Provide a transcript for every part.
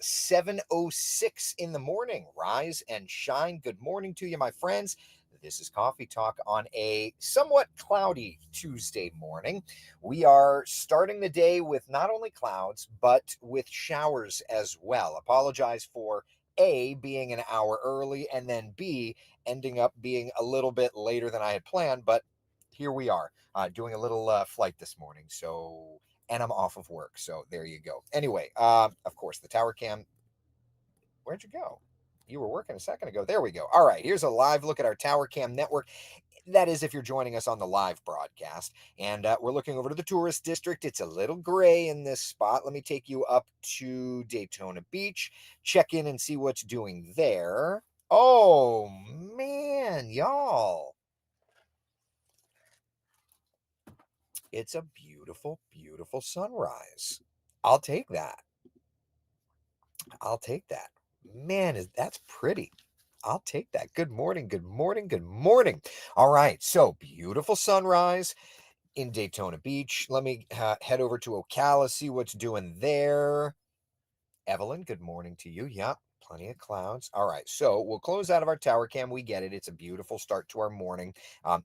7:06 in the morning. Rise and shine. Good morning to you, my friends. This is Coffee Talk on a somewhat cloudy Tuesday morning. We are starting the day with not only clouds, but with showers as well. Apologize for A, being an hour early, and then B, ending up being a little bit later than I had planned, but here we are, doing a little flight this morning. And I'm off of work. So there you go. Anyway, of course, the tower cam. Where'd you go? You were working a second ago. There we go. All right, here's a live look at our tower cam network. That is if you're joining us on the live broadcast. And we're looking over to the tourist district. It's a little gray in this spot. Let me take you up to Daytona Beach, check in and see what's doing there. Oh, man, y'all. It's a beautiful, beautiful sunrise. I'll take that. I'll take that. Man, that's pretty. I'll take that. Good morning, good morning, good morning. All right, so beautiful sunrise in Daytona Beach. Let me head over to Ocala, see what's doing there. Evelyn, good morning to you. Yeah, plenty of clouds. All right, so we'll close out of our tower cam. We get it. It's a beautiful start to our morning.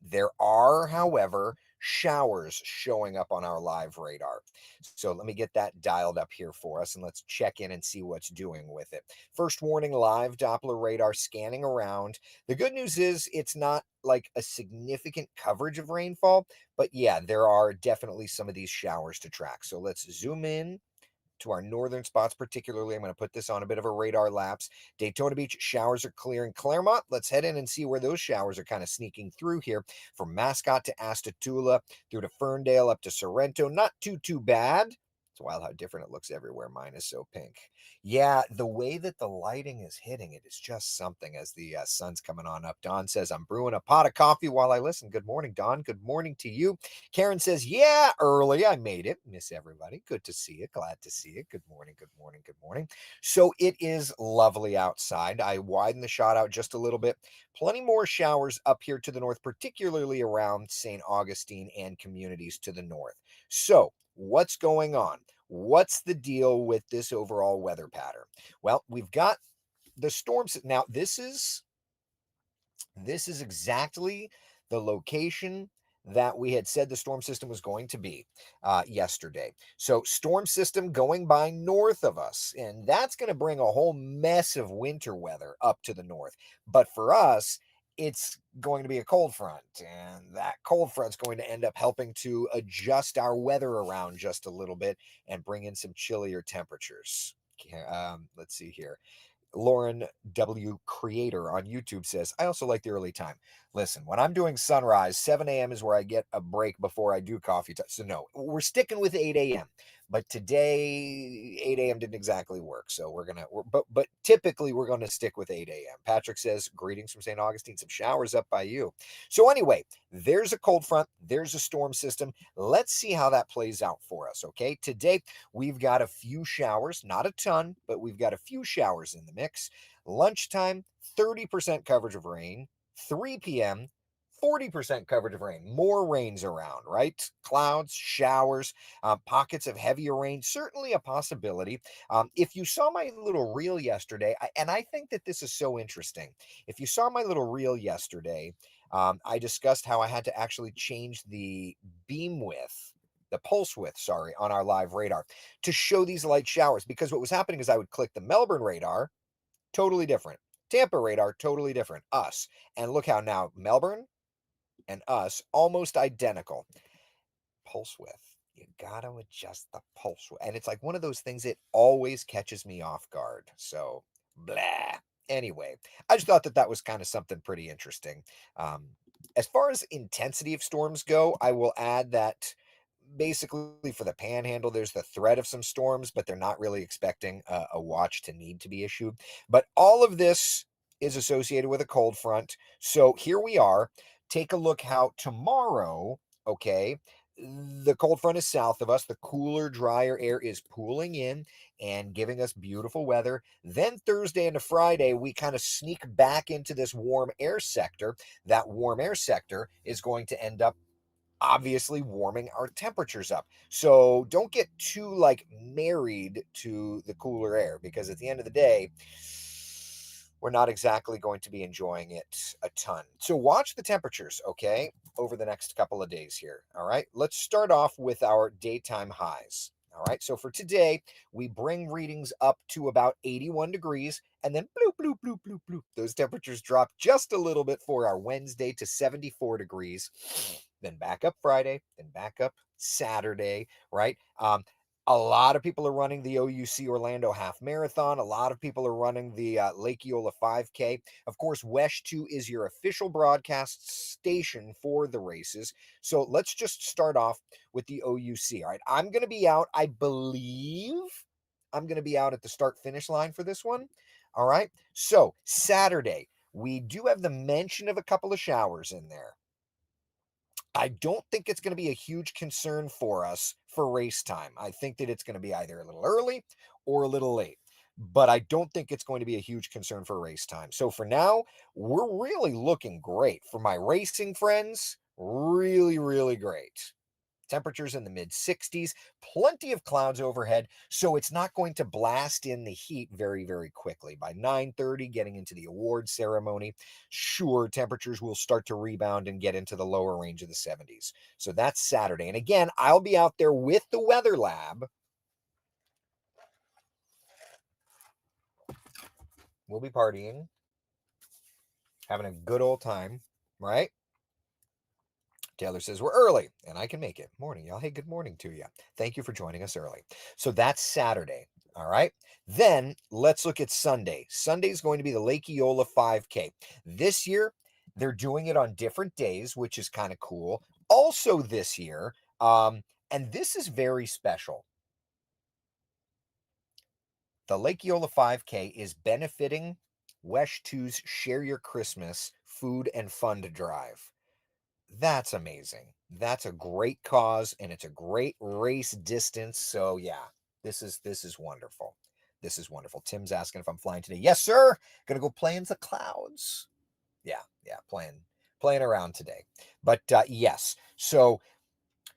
There are, however, showers showing up on our live radar. So let me get that dialed up here for us, and let's check in and see what's doing with it. First warning, live Doppler radar scanning around. The good news is it's not like a significant coverage of rainfall, but yeah, there are definitely some of these showers to track. So let's zoom in to our northern spots, particularly. I'm going to put this on a bit of a radar lapse. Daytona Beach, showers are clearing. Claremont, let's head in and see where those showers are kind of sneaking through here. From Mascot to Astatula, through to Ferndale, up to Sorrento. Not too bad. It's wild how different it looks everywhere. Mine is so pink. Yeah, the way that the lighting is hitting it is just something as the sun's coming on up. Don says, I'm brewing a pot of coffee while I listen. Good morning, Don. Good morning to you. Karen says, yeah, early. I made it. Miss everybody. Good to see you. Glad to see you. Good morning. Good morning. Good morning. So it is lovely outside. I widened the shot out just a little bit. Plenty more showers up here to the north, particularly around St. Augustine and communities to the north. So what's going on? What's the deal with this overall weather pattern? Well, we've got the storms. Now, this is exactly the location that we had said the storm system was going to be yesterday. So storm system going by north of us, and that's going to bring a whole mess of winter weather up to the north. But for us, it's going to be a cold front, and that cold front's going to end up helping to adjust our weather around just a little bit and bring in some chillier temperatures. Let's see here. Lauren W. Creator on YouTube says, I also like the early time. Listen, when I'm doing sunrise, 7 a.m. is where I get a break before I do coffee time. So no, we're sticking with 8 a.m. But today, 8 a.m. didn't exactly work. So but typically we're going to stick with 8 a.m. Patrick says, greetings from St. Augustine, some showers up by you. So anyway, there's a cold front. There's a storm system. Let's see how that plays out for us. Okay. Today, we've got a few showers, not a ton, but we've got a few showers in the mix. Lunchtime, 30% coverage of rain. 3 p.m., 40% coverage of rain. More rains around, right? Clouds, showers, pockets of heavier rain, certainly a possibility. If you saw my little reel yesterday, and I think that this is so interesting. If you saw my little reel yesterday, I discussed how I had to actually change the pulse width, sorry, on our live radar to show these light showers, because what was happening is I would click the Melbourne radar, totally different. Tampa radar, totally different. Us. And look how now Melbourne and us, almost identical. Pulse width. You got to adjust the pulse width. And it's like one of those things that always catches me off guard. So, blah. Anyway, I just thought that was kind of something pretty interesting. As far as intensity of storms go, I will add that basically for the panhandle, there's the threat of some storms, but they're not really expecting a watch to need to be issued. But all of this is associated with a cold front. So here we are. Take a look how tomorrow, okay, the cold front is south of us. The cooler, drier air is pooling in and giving us beautiful weather. Then Thursday into Friday, we kind of sneak back into this warm air sector. That warm air sector is going to end up obviously warming our temperatures up. So don't get too like married to the cooler air, because at the end of the day, we're not exactly going to be enjoying it a ton. So watch the temperatures, okay, over the next couple of days here. All right. Let's start off with our daytime highs. All right. So for today, we bring readings up to about 81 degrees, and then bloop, bloop, bloop, bloop, bloop. Those temperatures drop just a little bit for our Wednesday to 74 degrees. Then back up Friday, then back up Saturday, right? A lot of people are running the OUC Orlando Half Marathon. A lot of people are running the Lake Eola 5K. Of course, WESH 2 is your official broadcast station for the races. So let's just start off with the OUC. All right, I'm going to be out, I believe I'm going to be out at the start-finish line for this one. All right, so Saturday, we do have the mention of a couple of showers in there. I don't think it's going to be a huge concern for us for race time. I think that it's going to be either a little early or a little late, but I don't think it's going to be a huge concern for race time. So for now, we're really looking great. For my racing friends, really, really great. Temperatures in the mid 60s, plenty of clouds overhead, so it's not going to blast in the heat very, very quickly. By 9:30, getting into the award ceremony, sure, temperatures will start to rebound and get into the lower range of the 70s. So that's Saturday. And again, I'll be out there with the weather lab. We'll be partying, having a good old time, right? Taylor says, we're early and I can make it. Morning, y'all. Hey, good morning to you. Thank you for joining us early. So that's Saturday. All right. Then let's look at Sunday. Sunday is going to be the Lake Eola 5K. This year, they're doing it on different days, which is kind of cool. Also, this year, and this is very special, the Lake Eola 5K is benefiting WESH 2's Share Your Christmas Food and Fund Drive. That's amazing. That's a great cause, and it's a great race distance. So yeah, this is wonderful. This is wonderful. Tim's asking if I'm flying today. Yes, sir. Gonna go play in the clouds. Yeah, playing around today. But yes, so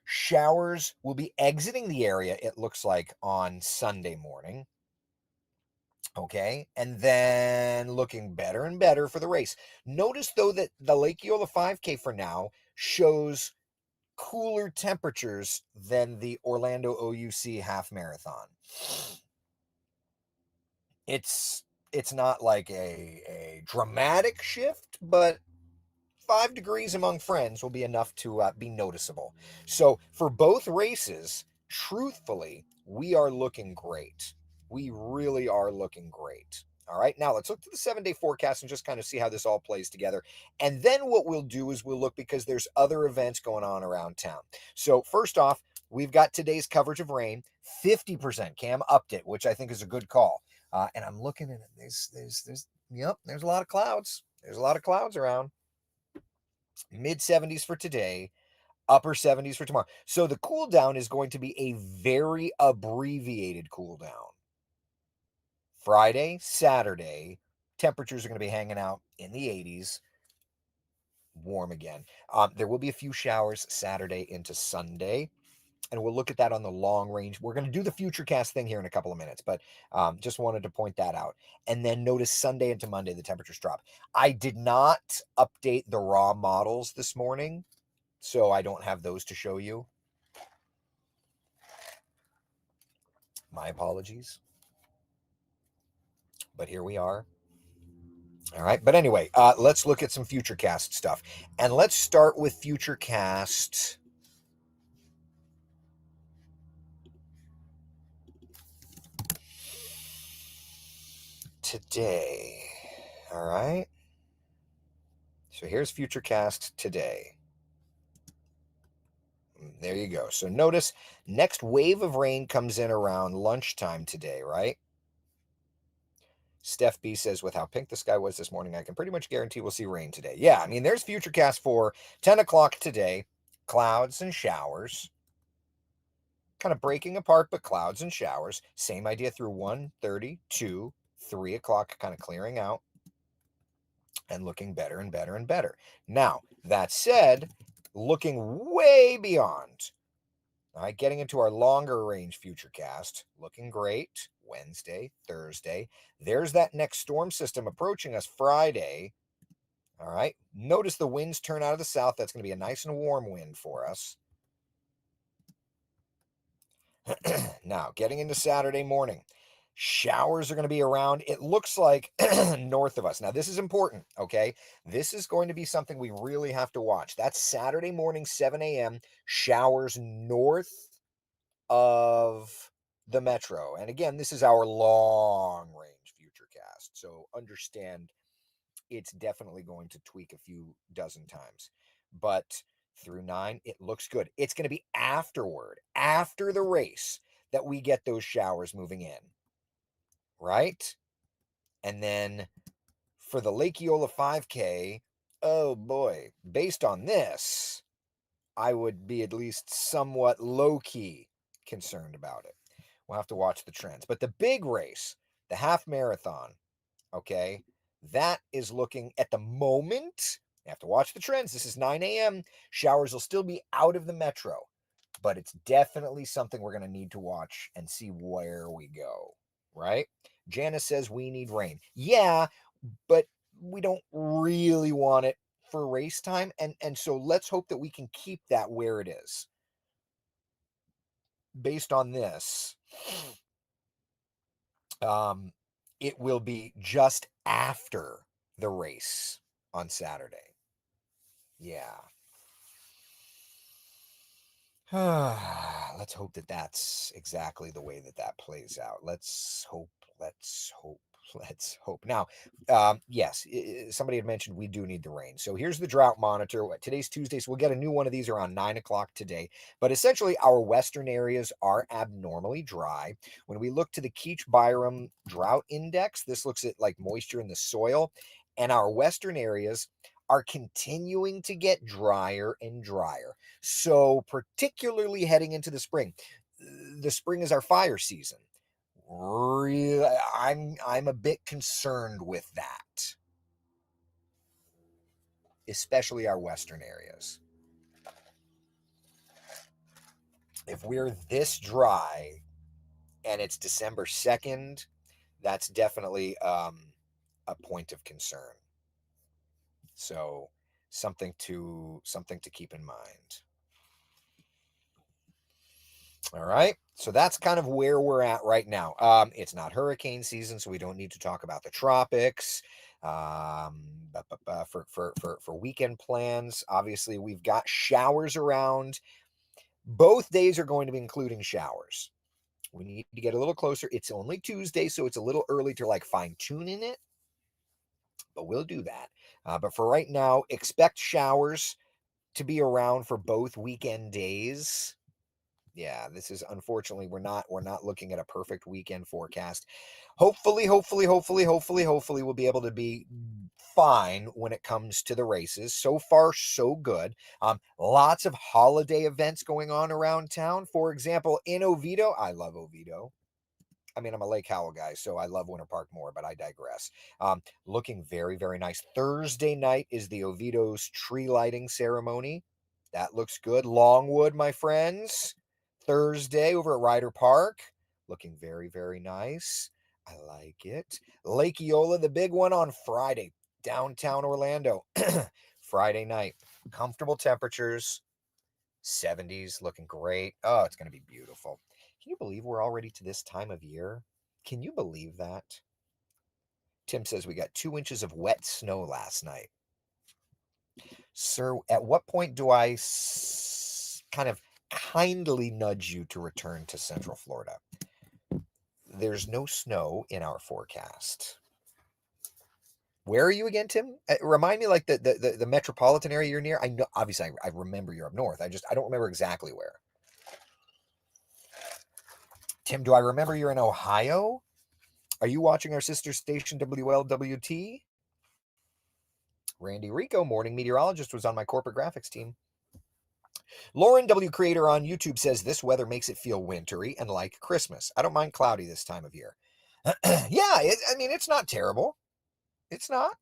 showers will be exiting the area, it looks like, on Sunday morning. Okay, and then looking better and better for the race. Notice though that the Lake Eola 5K for now shows cooler temperatures than the Orlando OUC half marathon. It's not like a dramatic shift, but 5 degrees among friends will be enough to be noticeable. So for both races, truthfully, we are looking great. We really are looking great. All right, now let's look to the 7-day forecast and just kind of see how this all plays together. And then what we'll do is we'll look, because there's other events going on around town. So first off, we've got today's coverage of rain. 50% Cam upped it, which I think is a good call. And I'm looking at it. There's a lot of clouds. There's a lot of clouds around. Mid 70s for today, upper 70s for tomorrow. So the cool down is going to be a very abbreviated cool down. Friday, Saturday, temperatures are going to be hanging out in the 80s, warm again. There will be a few showers Saturday into Sunday, and we'll look at that on the long range. We're going to do the Futurecast thing here in a couple of minutes, but just wanted to point that out. And then notice Sunday into Monday, the temperatures drop. I did not update the raw models this morning, so I don't have those to show you. My apologies. But here we are. All right. But anyway, let's look at some Futurecast stuff. And let's start with Futurecast today. All right. So here's Futurecast today. There you go. So notice next wave of rain comes in around lunchtime today, right? Steph B says, with how pink the sky was this morning, I can pretty much guarantee we'll see rain today. Yeah, I mean, there's Futurecast for 10 o'clock today. Clouds and showers. Kind of breaking apart, but clouds and showers. Same idea through 1:30, 2, 3 o'clock, kind of clearing out and looking better and better and better. Now, that said, looking way beyond. All right, getting into our longer range Futurecast, looking great. Wednesday, Thursday. There's that next storm system approaching us Friday. All right, notice the winds turn out of the south. That's going to be a nice and warm wind for us. Now, getting into Saturday morning. Showers are going to be around, it looks like, north of us. Now, this is important, okay? This is going to be something we really have to watch. That's Saturday morning, 7 a.m., showers north of the metro. And again, this is our long range Futurecast. So understand it's definitely going to tweak a few dozen times. But through 9, it looks good. It's going to be afterward, after the race, that we get those showers moving in. Right? And then for the Lake Eola 5K, oh boy, based on this, I would be at least somewhat low-key concerned about it. We'll have to watch the trends. But the big race, the half marathon, okay, that is looking at the moment. You have to watch the trends. This is 9 a.m. Showers will still be out of the metro, but it's definitely something we're going to need to watch and see where we go, right? Janice says we need rain. Yeah, but we don't really want it for race time. And so let's hope that we can keep that where it is. Based on this, it will be just after the race on Saturday. Yeah. Let's hope that that's exactly the way that that plays out. Let's hope. Now, yes, somebody had mentioned we do need the rain. So here's the drought monitor. Today's Tuesday, so we'll get a new one of these around 9 o'clock today. But essentially, our western areas are abnormally dry. When we look to the Keach-Byram drought index, this looks at like moisture in the soil, and our western areas are continuing to get drier and drier. So particularly heading into the spring is our fire season. Really, I'm a bit concerned with that, especially our western areas. If we're this dry and it's December 2nd, that's definitely a point of concern. So something to keep in mind. All right. So that's kind of where we're at right now. It's not hurricane season, so we don't need to talk about the tropics. For weekend plans, obviously we've got showers around. Both days are going to be including showers. We need to get a little closer. It's only Tuesday, so it's a little early to like fine tune in it, but we'll do that. But for right now, expect showers to be around for both weekend days. Yeah, this is unfortunately we're not looking at a perfect weekend forecast. Hopefully we'll be able to be fine when it comes to the races. So far so good. Lots of holiday events going on around town. For example, in Oviedo, I love Oviedo. I mean, I'm a Lake Howell guy, so I love Winter Park more, but I digress. Looking very, very nice. Thursday night is the Oviedo's tree lighting ceremony. That looks good. Longwood, my friends. Thursday over at Ryder Park. Looking very, very nice. I like it. Lake Eola, the big one on Friday. Downtown Orlando. Friday night. Comfortable temperatures. 70s, looking great. Oh, it's going to be beautiful. Can you believe we're already to this time of year? Can you believe that? Tim says we got 2 inches of wet snow last night. Sir, at what point do I kind of kindly nudge you to return to Central Florida? There's no snow in our forecast. Where are you again, Tim? Remind me, like the metropolitan area you're near. I know, obviously, I remember you're up north. I don't remember exactly where. Tim, do I remember you're in Ohio? Are you watching our sister station WLWT? Randy Rico, morning meteorologist, was on my corporate graphics team. Lauren W. Creator on YouTube says this weather makes it feel wintry and like Christmas. I don't mind cloudy this time of year. Yeah, I mean, it's not terrible. It's not.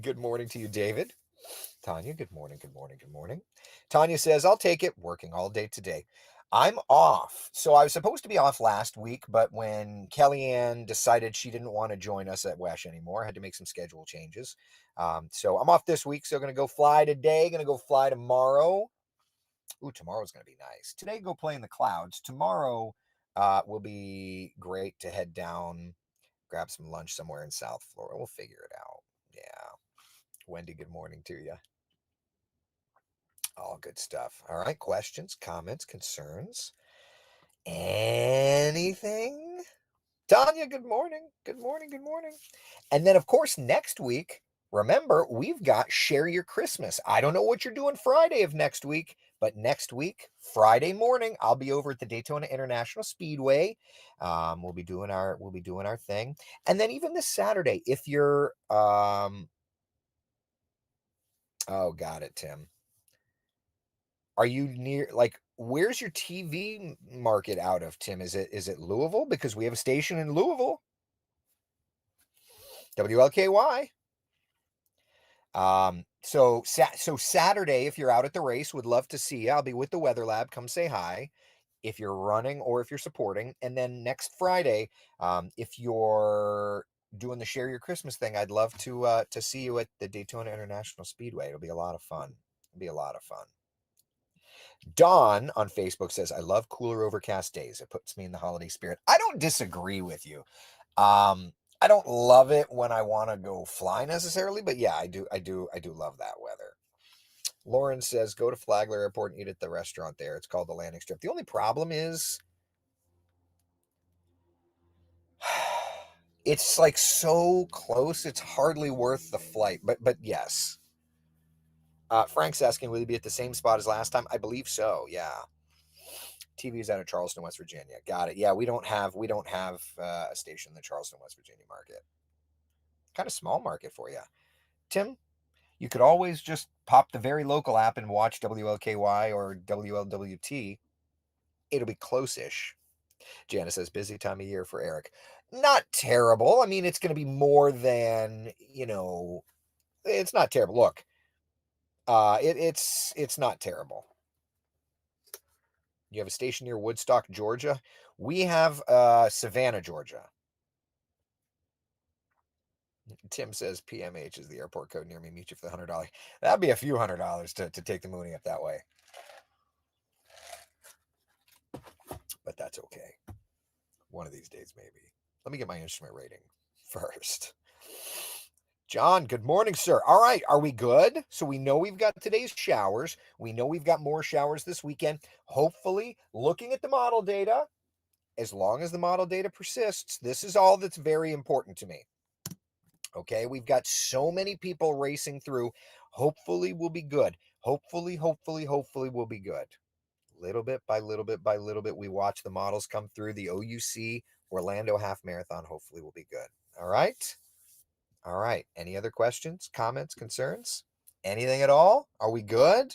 Good morning to you, David. Tanya, good morning, good morning, good morning. Tanya says, I'll take it, working all day today. I'm off. So I was supposed to be off last week, but when Kellyanne decided she didn't want to join us at WESH anymore, I had to make some schedule changes. So I'm off this week, so going to go fly today, going to go fly tomorrow. Ooh, tomorrow's going to be nice. Today, go play in the clouds. Tomorrow will be great to head down, grab some lunch somewhere in South Florida. We'll figure it out. Yeah. Wendy, good morning to you. All good stuff. All right. Questions, comments, concerns, anything? Tanya, good morning. Good morning. Good morning. And then, of course, next week, remember, we've got Share Your Christmas. I don't know what you're doing Friday of next week, but next week, Friday morning, I'll be over at the Daytona International Speedway. We'll be doing our thing. And then even this Saturday, if you're oh, got it, Tim. Are you near, like, where's your TV market out of, Tim? Is it Louisville? Because we have a station in Louisville. WLKY. So Saturday, if you're out at the race, would love to see you. I'll be with the Weather Lab. Come say hi if you're running or if you're supporting. And then next Friday, if you're doing the Share Your Christmas thing, I'd love to see you at the Daytona International Speedway. It'll be a lot of fun. It'll be a lot of fun. Dawn on Facebook says, I love cooler overcast days. It puts me in the holiday spirit. I don't disagree with you. I don't love it when I want to go fly necessarily, but yeah, I do love that weather. Lauren says, go to Flagler Airport and eat at the restaurant there. It's called the Landing Strip. The only problem is it's like so close, it's hardly worth the flight. But yes. Frank's asking, will he be at the same spot as last time? I believe so. Yeah. TV is out of Charleston, West Virginia. Got it. Yeah, we don't have a station in the Charleston, West Virginia market. Kind of small market for you, Tim. You could always just pop the very local app and watch WLKY or WLWT. It'll be close-ish. Janice says, busy time of year for Eric. Not terrible. I mean, it's going to be more than, it's not terrible. Look, it's not terrible. You have a station near Woodstock, Georgia. We have Savannah, Georgia. Tim says PMH is the airport code near me. Meet you for the $100. That'd be a few $100 to take the Mooney up that way. But that's okay. One of these days, maybe. Let me get my instrument rating first. John, good morning, sir. All right, are we good? So we know we've got today's showers. We know we've got more showers this weekend. Hopefully, looking at the model data, as long as the model data persists, this is all that's very important to me. Okay, we've got so many people racing through. Hopefully, we'll be good. Hopefully, we'll be good. Little bit by little bit by little bit, we watch the models come through. The OUC Orlando Half Marathon hopefully will be good. All right. All right. Any other questions, comments, concerns? Anything at all? Are we good?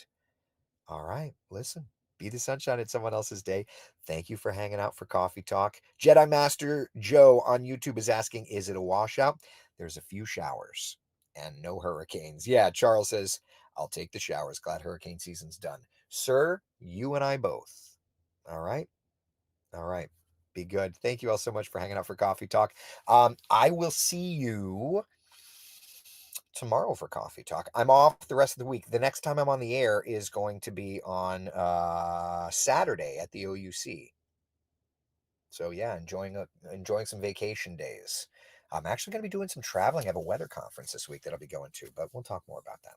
All right. Listen, be the sunshine in someone else's day. Thank you for hanging out for Coffee Talk. Jedi Master Joe on YouTube is asking, is it a washout? There's a few showers and no hurricanes. Yeah, Charles says, I'll take the showers. Glad hurricane season's done. Sir, you and I both. All right. All right. Be good. Thank you all so much for hanging out for Coffee Talk. I will see you tomorrow for Coffee Talk. I'm off the rest of the week. The next time I'm on the air is going to be on Saturday at the OUC. So yeah, enjoying some vacation days. I'm actually going to be doing some traveling. I have a weather conference this week that I'll be going to, but we'll talk more about that